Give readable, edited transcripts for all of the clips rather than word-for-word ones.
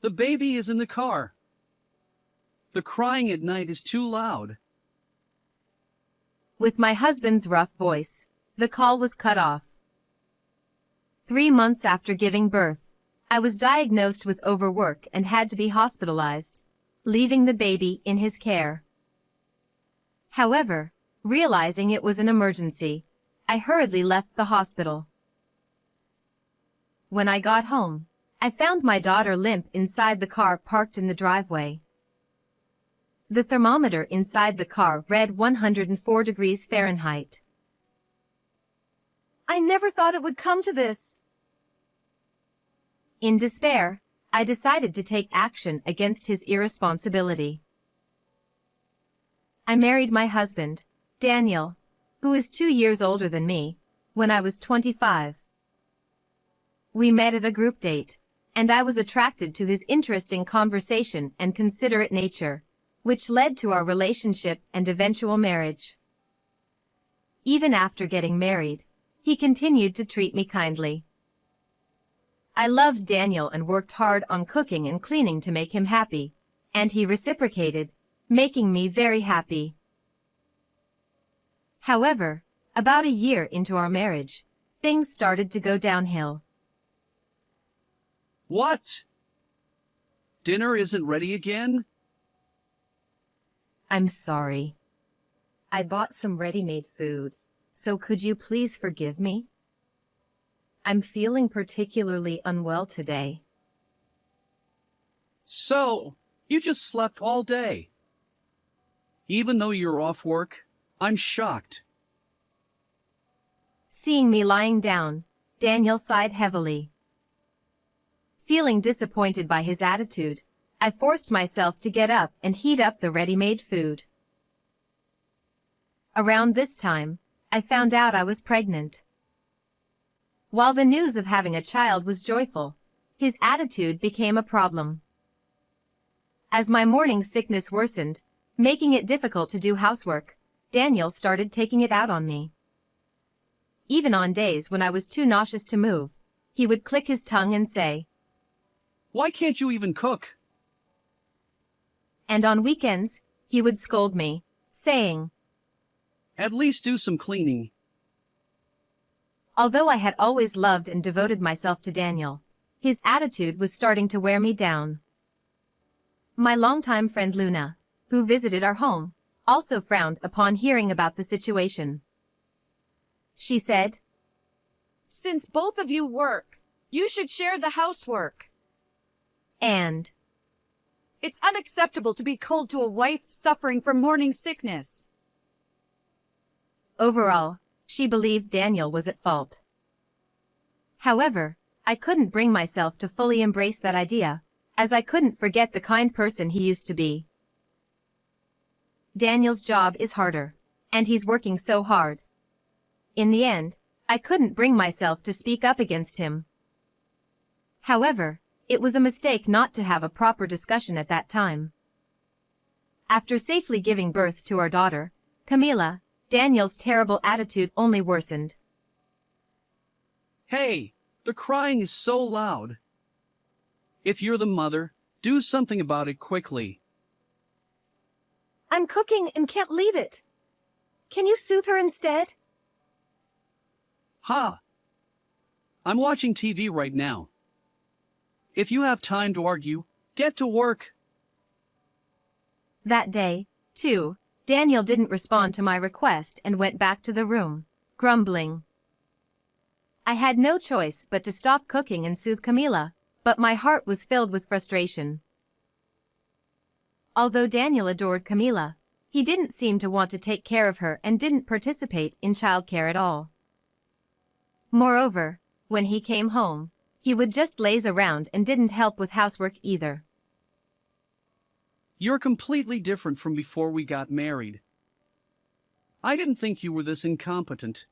The baby is in the car. The crying at night is too loud. With my husband's rough voice, the call was cut off. 3 months after giving birth, I was diagnosed with overwork and had to be hospitalized, leaving the baby in his care. However, realizing it was an emergency, I hurriedly left the hospital. When I got home, I found my daughter limp inside the car parked in the driveway. The thermometer inside the car read 104 degrees Fahrenheit. I never thought it would come to this. In despair, I decided to take action against his irresponsibility. I married my husband, Daniel, who is 2 years older than me, when I was 25. We met at a group date, and I was attracted to his interesting conversation and considerate nature, which led to our relationship and eventual marriage. Even after getting married, he continued to treat me kindly. I loved Daniel and worked hard on cooking and cleaning to make him happy, and he reciprocated, making me very happy. However, about a year into our marriage, things started to go downhill. What? Dinner isn't ready again? I'm sorry. I bought some ready-made food, so could you please forgive me? I'm feeling particularly unwell today. So, you just slept all day. Even though you're off work, I'm shocked. Seeing me lying down, Daniel sighed heavily. Feeling disappointed by his attitude, I forced myself to get up and heat up the ready-made food. Around this time, I found out I was pregnant. While the news of having a child was joyful, his attitude became a problem. As my morning sickness worsened, making it difficult to do housework, Daniel started taking it out on me. Even on days when I was too nauseous to move, he would click his tongue and say, "Why can't you even cook?" And on weekends, he would scold me, saying, "At least do some cleaning." Although I had always loved and devoted myself to Daniel, his attitude was starting to wear me down. My longtime friend Luna, who visited our home, also frowned upon hearing about the situation. She said, "Since both of you work, you should share the housework. And It's unacceptable to be cold to a wife suffering from morning sickness." overall, she believed Daniel was at fault. However, I couldn't bring myself to fully embrace that idea, as I couldn't forget the kind person he used to be. Daniel's job is harder, and he's working so hard. In the end, I couldn't bring myself to speak up against him. However, it was a mistake not to have a proper discussion at that time. After safely giving birth to our daughter, Camila, Daniel's terrible attitude only worsened. Hey, the crying is so loud. If you're the mother, do something about it quickly. I'm cooking and can't leave it. Can you soothe her instead? Ha! I'm watching TV right now. If you have time to argue, get to work. That day, too, Daniel didn't respond to my request and went back to the room, grumbling. I had no choice but to stop cooking and soothe Camila, but my heart was filled with frustration. Although Daniel adored Camila, he didn't seem to want to take care of her and didn't participate in childcare at all. Moreover, when he came home, he would just laze around and didn't help with housework either. You're completely different from before we got married. I didn't think you were this incompetent.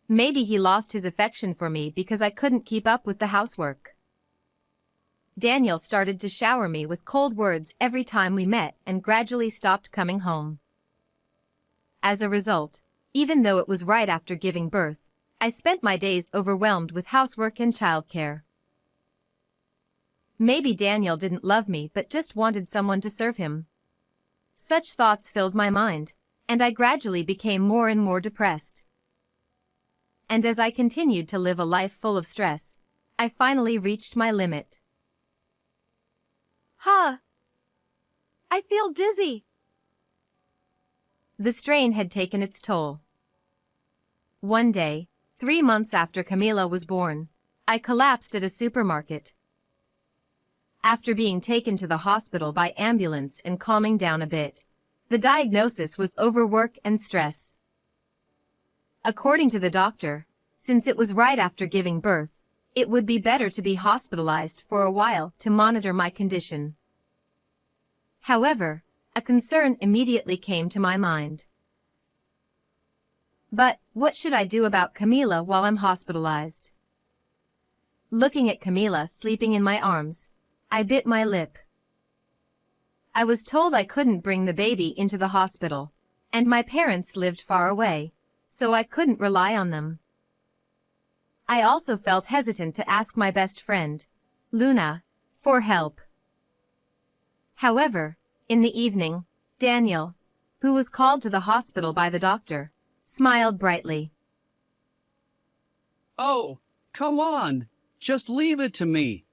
Maybe he lost his affection for me because I couldn't keep up with the housework. Daniel started to shower me with cold words every time we met and gradually stopped coming home. As a result, even though it was right after giving birth, I spent my days overwhelmed with housework and childcare. Maybe Daniel didn't love me but just wanted someone to serve him. Such thoughts filled my mind, and I gradually became more and more depressed. And as I continued to live a life full of stress, I finally reached my limit. I feel dizzy. The strain had taken its toll. One day, 3 months after Camila was born, I collapsed at a supermarket. After being taken to the hospital by ambulance and calming down a bit, the diagnosis was overwork and stress. According to the doctor, since it was right after giving birth, it would be better to be hospitalized for a while to monitor my condition. However, a concern immediately came to my mind. But what should I do about Camila while I'm hospitalized? Looking at Camila sleeping in my arms, I bit my lip. I was told I couldn't bring the baby into the hospital, and my parents lived far away, so I couldn't rely on them. I also felt hesitant to ask my best friend, Luna, for help. However, in the evening, Daniel, who was called to the hospital by the doctor, smiled brightly. Oh, come on. Just leave it to me.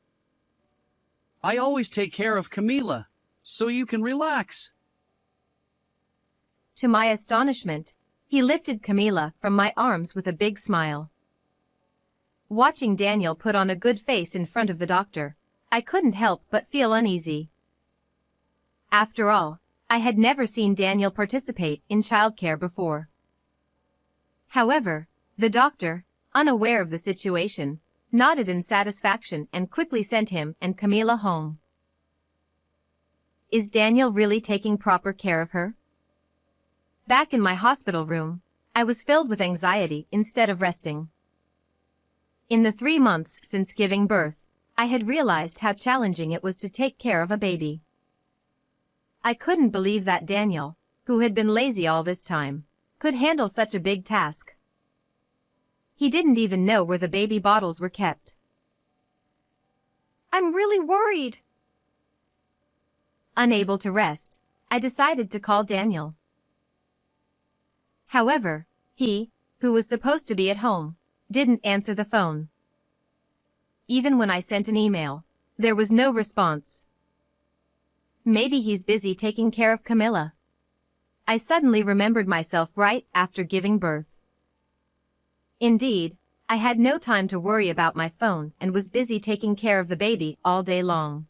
I always take care of Camila, so you can relax. To my astonishment, he lifted Camila from my arms with a big smile. Watching Daniel put on a good face in front of the doctor, I couldn't help but feel uneasy. After all, I had never seen Daniel participate in childcare before. However, the doctor, unaware of the situation, nodded in satisfaction and quickly sent him and Camila home. Is Daniel really taking proper care of her? Back in my hospital room, I was filled with anxiety instead of resting. In the 3 months since giving birth, I had realized how challenging it was to take care of a baby. I couldn't believe that Daniel, who had been lazy all this time, could handle such a big task. He didn't even know where the baby bottles were kept. I'm really worried. Unable to rest, I decided to call Daniel. However, he, who was supposed to be at home, didn't answer the phone. Even when I sent an email, there was no response. Maybe he's busy taking care of Camila. I suddenly remembered myself right after giving birth. Indeed, I had no time to worry about my phone and was busy taking care of the baby all day long.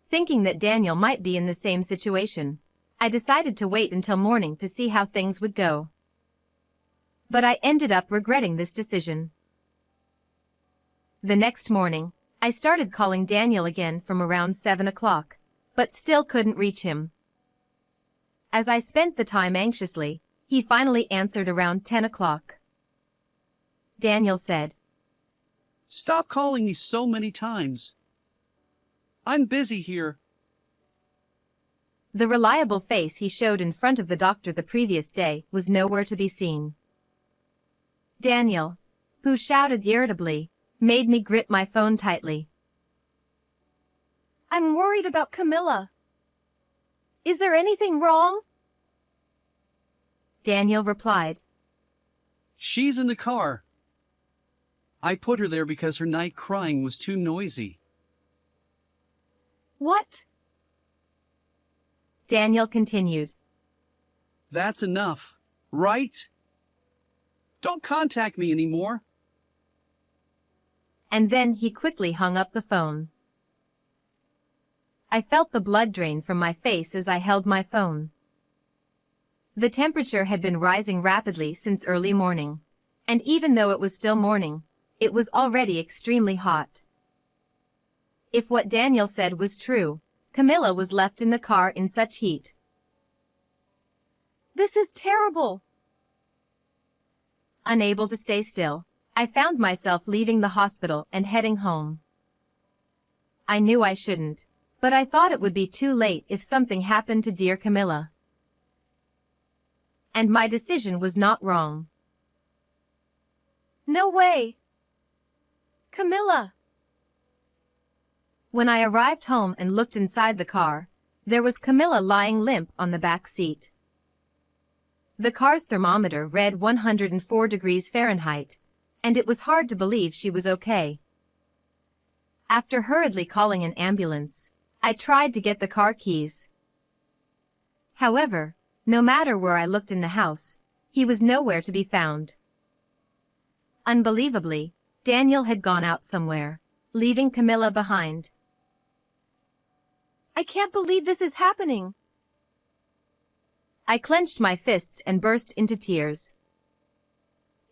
Thinking that Daniel might be in the same situation, I decided to wait until morning to see how things would go. But I ended up regretting this decision. The next morning, I started calling Daniel again from around 7 o'clock, but still couldn't reach him. As I spent the time anxiously, he finally answered around 10 o'clock. Daniel said, Stop calling me so many times. I'm busy here. The reliable face he showed in front of the doctor the previous day was nowhere to be seen. Daniel, who shouted irritably, made me grip my phone tightly. I'm worried about Camila. Is there anything wrong? Daniel replied, She's in the car. I put her there because her night crying was too noisy. What? Daniel continued. That's enough, right? Don't contact me anymore. And then he quickly hung up the phone. I felt the blood drain from my face as I held my phone. The temperature had been rising rapidly since early morning, and even though it was still morning, it was already extremely hot. If what Daniel said was true, Camila was left in the car in such heat. This is terrible. Unable to stay still, I found myself leaving the hospital and heading home. I knew I shouldn't, but I thought it would be too late if something happened to dear Camila. And my decision was not wrong. No way. Camila. When I arrived home and looked inside the car, there was Camilla lying limp on the back seat. The car's thermometer read 104 degrees Fahrenheit, and it was hard to believe she was okay. After hurriedly calling an ambulance, I tried to get the car keys. However, no matter where I looked in the house, he was nowhere to be found. Unbelievably, Daniel had gone out somewhere, leaving Camilla behind. I can't believe this is happening. I clenched my fists and burst into tears.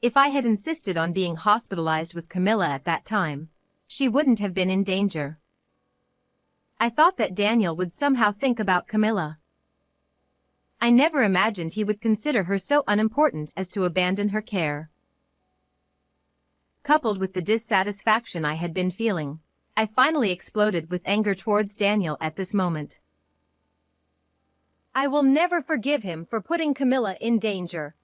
If I had insisted on being hospitalized with Camilla at that time, she wouldn't have been in danger. I thought that Daniel would somehow think about Camilla. I never imagined he would consider her so unimportant as to abandon her care. Coupled with the dissatisfaction I had been feeling, I finally exploded with anger towards Daniel at this moment. I will never forgive him for putting Camilla in danger.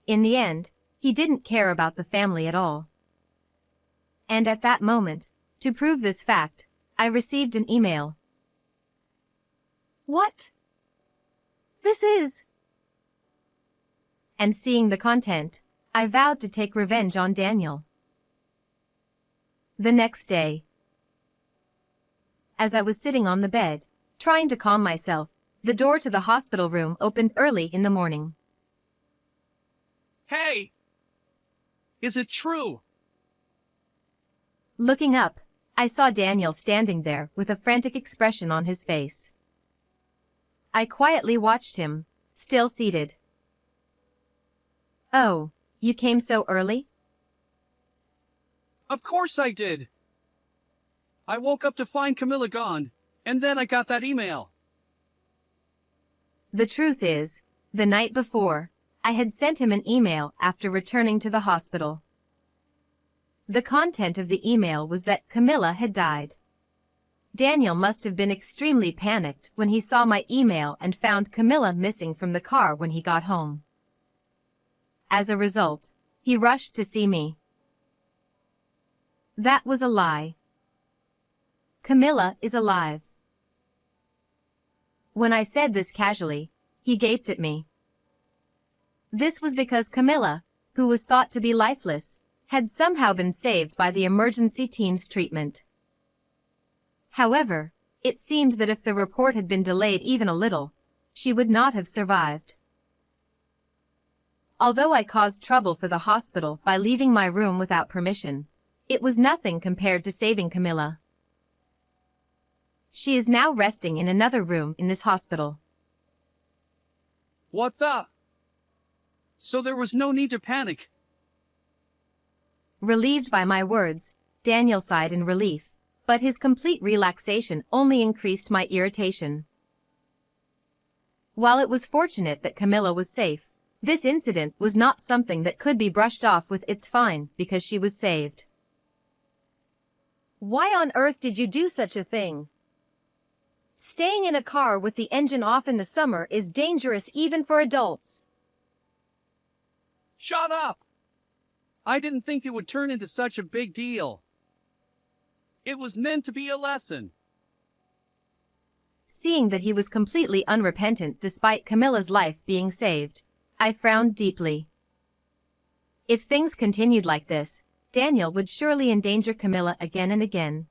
In the end, he didn't care about the family at all. And at that moment, to prove this fact, I received an email. What? This is... And seeing the content, I vowed to take revenge on Daniel. The next day, as I was sitting on the bed, trying to calm myself, the door to the hospital room opened early in the morning. Hey! Is it true? Looking up, I saw Daniel standing there with a frantic expression on his face. I quietly watched him, still seated. Oh, you came so early? Of course I did. I woke up to find Camilla gone, and then I got that email. The truth is, the night before, I had sent him an email after returning to the hospital. The content of the email was that Camilla had died. Daniel must have been extremely panicked when he saw my email and found Camilla missing from the car when he got home. As a result, he rushed to see me. That was a lie. Camilla is alive. When I said this casually, he gaped at me. This was because Camilla, who was thought to be lifeless, had somehow been saved by the emergency team's treatment. However, it seemed that if the report had been delayed even a little, she would not have survived. Although I caused trouble for the hospital by leaving my room without permission, it was nothing compared to saving Camilla. She is now resting in another room in this hospital. What the? So there was no need to panic. Relieved by my words, Daniel sighed in relief, but his complete relaxation only increased my irritation. While it was fortunate that Camilla was safe, this incident was not something that could be brushed off with "it's fine" because she was saved. Why on earth did you do such a thing? Staying in a car with the engine off in the summer is dangerous even for adults. Shut up! I didn't think it would turn into such a big deal. It was meant to be a lesson. Seeing that he was completely unrepentant despite Camilla's life being saved, I frowned deeply. If things continued like this, Daniel would surely endanger Camilla again and again.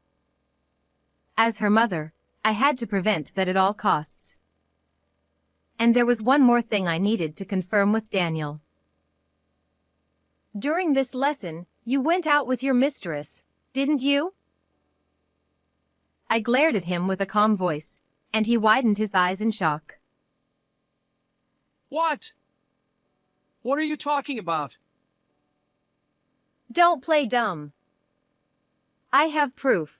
As her mother, I had to prevent that at all costs. And there was one more thing I needed to confirm with Daniel. During this lesson, you went out with your mistress, didn't you? I glared at him with a calm voice, and he widened his eyes in shock. What? What are you talking about? Don't play dumb. I have proof.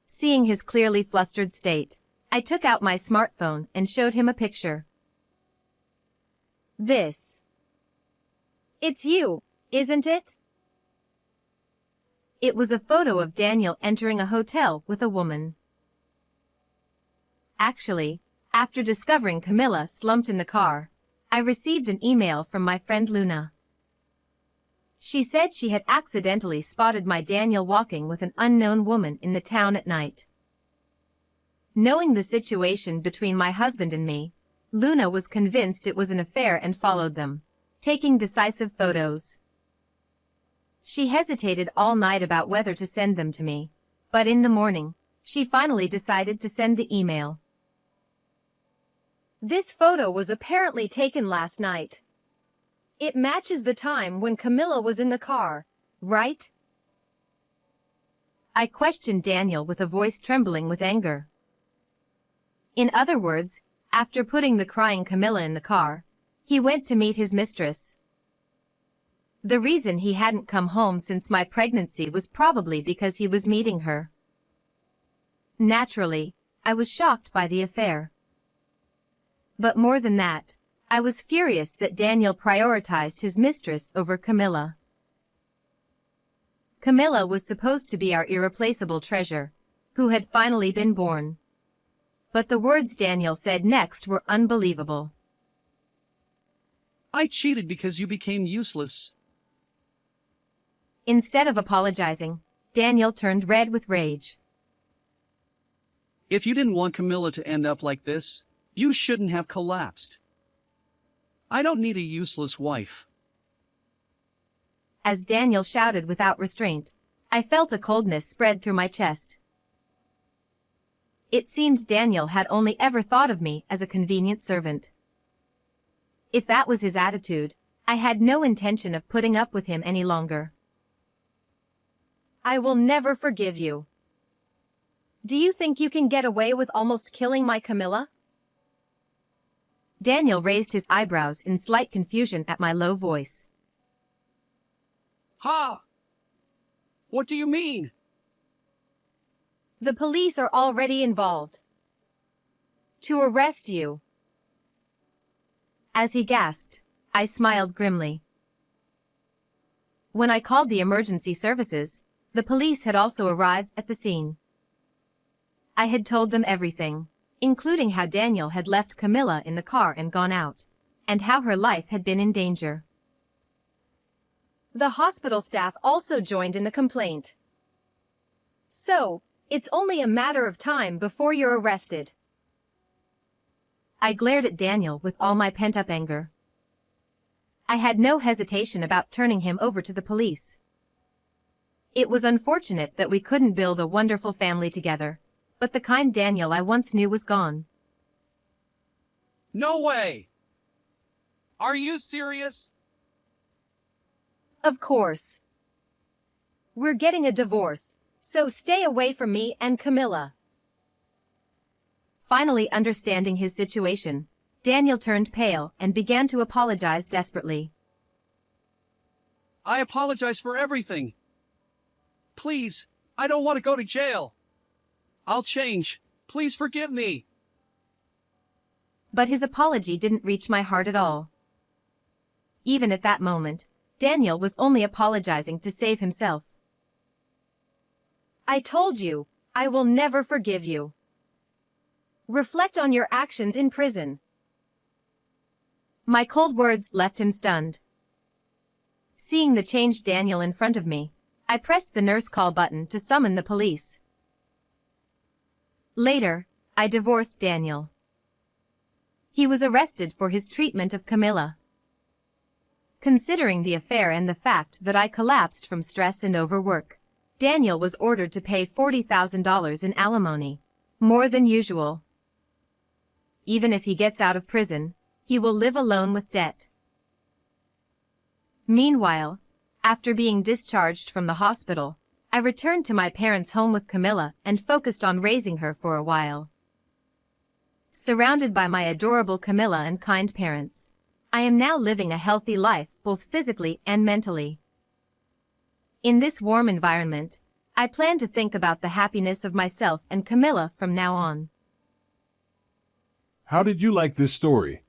Seeing his clearly flustered state, I took out my smartphone and showed him a picture. This. It's you, isn't it? It was a photo of Daniel entering a hotel with a woman. Actually, after discovering Camilla slumped in the car, I received an email from my friend Luna. She said she had accidentally spotted my Daniel walking with an unknown woman in the town at night. Knowing the situation between my husband and me, Luna was convinced it was an affair and followed them, taking decisive photos. She hesitated all night about whether to send them to me, but in the morning, she finally decided to send the email. This photo was apparently taken last night. It matches the time when Camilla was in the car, right? I questioned Daniel with a voice trembling with anger. In other words, after putting the crying Camilla in the car, he went to meet his mistress. The reason he hadn't come home since my pregnancy was probably because he was meeting her. Naturally, I was shocked by the affair. But more than that, I was furious that Daniel prioritized his mistress over Camilla. Camilla was supposed to be our irreplaceable treasure, who had finally been born. But the words Daniel said next were unbelievable. I cheated because you became useless. Instead of apologizing, Daniel turned red with rage. If you didn't want Camilla to end up like this, you shouldn't have collapsed. I don't need a useless wife. As Daniel shouted without restraint, I felt a coldness spread through my chest. It seemed Daniel had only ever thought of me as a convenient servant. If that was his attitude, I had no intention of putting up with him any longer. I will never forgive you. Do you think you can get away with almost killing my Camilla? Daniel raised his eyebrows in slight confusion at my low voice. Ha! What do you mean? The police are already involved. To arrest you. As he gasped, I smiled grimly. When I called the emergency services, the police had also arrived at the scene. I had told them everything, including how Daniel had left Camilla in the car and gone out, and how her life had been in danger. The hospital staff also joined in the complaint. So, it's only a matter of time before you're arrested. I glared at Daniel with all my pent-up anger. I had no hesitation about turning him over to the police. It was unfortunate that we couldn't build a wonderful family together, but the kind Daniel I once knew was gone. No way! Are you serious? Of course. We're getting a divorce, so stay away from me and Camilla. Finally understanding his situation, Daniel turned pale and began to apologize desperately. I apologize for everything. Please, I don't want to go to jail. I'll change. Please forgive me. But his apology didn't reach my heart at all. Even at that moment, Daniel was only apologizing to save himself. I told you, I will never forgive you. Reflect on your actions in prison. My cold words left him stunned. Seeing the changed Daniel in front of me, I pressed the nurse call button to summon the police. Later, I divorced Daniel. He was arrested for his treatment of Camilla. Considering the affair and the fact that I collapsed from stress and overwork, Daniel was ordered to pay $40,000 in alimony, more than usual. Even if he gets out of prison, he will live alone with debt. Meanwhile, after being discharged from the hospital, I returned to my parents' home with Camilla and focused on raising her for a while. Surrounded by my adorable Camilla and kind parents, I am now living a healthy life both physically and mentally. In this warm environment, I plan to think about the happiness of myself and Camilla from now on. How did you like this story?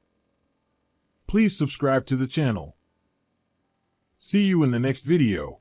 Please subscribe to the channel. See you in the next video.